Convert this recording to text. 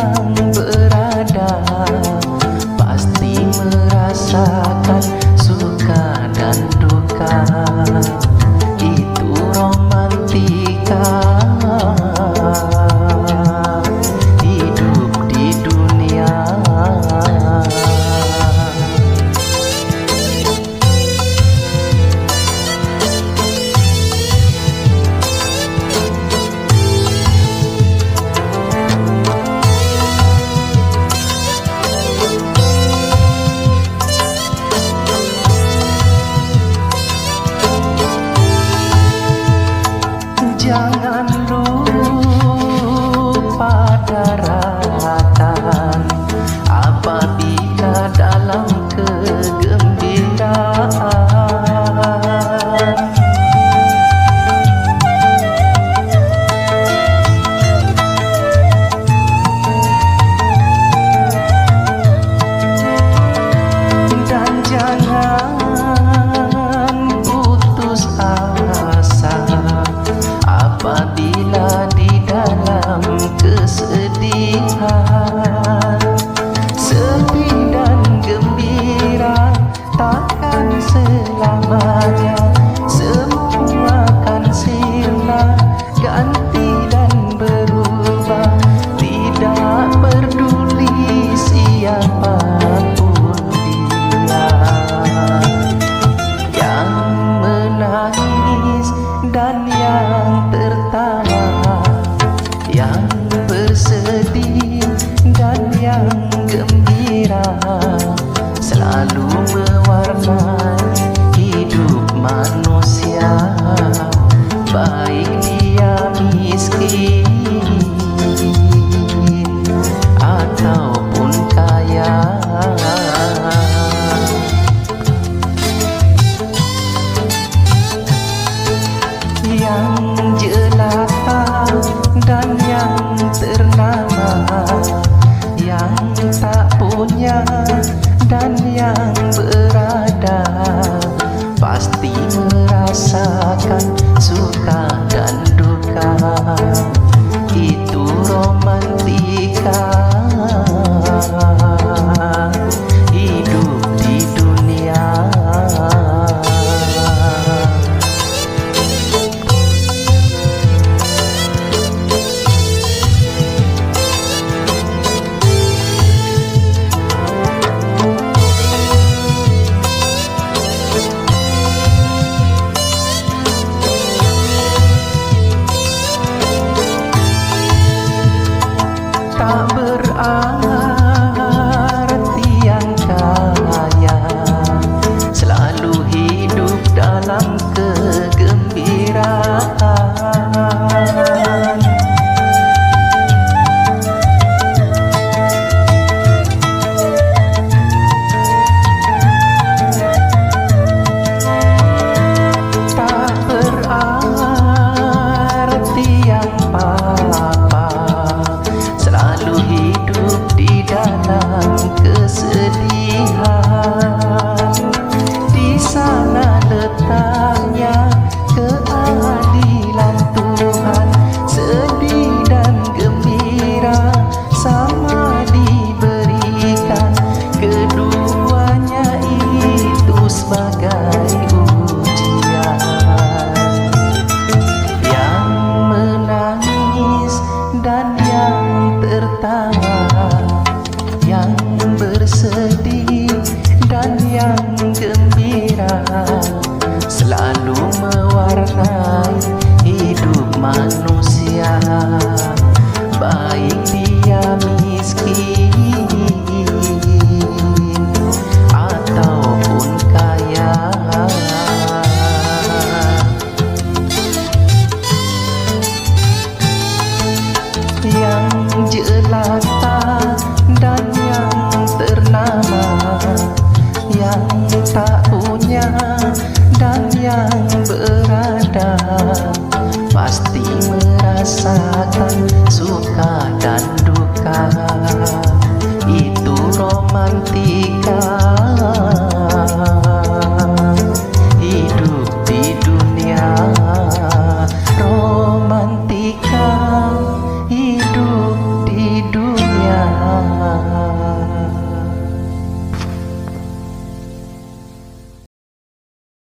yang berada pasti merasakan suka dan duka. Itu romantika hidup di dunia. Jangan lupa daratan apabila dalam kegembiraan. Dan jangan putus asa apabila di dalam kesedihan. Sedih dan gembira takkan selamanya, semua akan sirna, ganti dan berubah. Tidak peduli siapapun dia yang menangis dan yang tertawa, yang bersedih dan yang gembira, selalu mewarnai hidup manusia, baik dia miskin ataupun kaya. Yang jelata dan yang ternama, yang tak punya dan yang berada, pasti merasakan suka dan duka. Itu romantika hidup di dunia. Tak berarti yang kaya selalu hidup dalam kegembiraan. Tak berarti yang selalu hidup di dalam kesedihan. Di sana letaknya keadilan Tuhan, sedih dan gembira sama diberikan, keduanya itu sebagai ujian. Yang menangis dan yang tertawa, yang bersedih dan yang gembira, selalu mewarnai hidup manusia, baik dia miskin ataupun kaya. Yang jelata dan yang ternama, yang tak punya dan yang berada, pasti merasakan suka dan duka. Itu romantika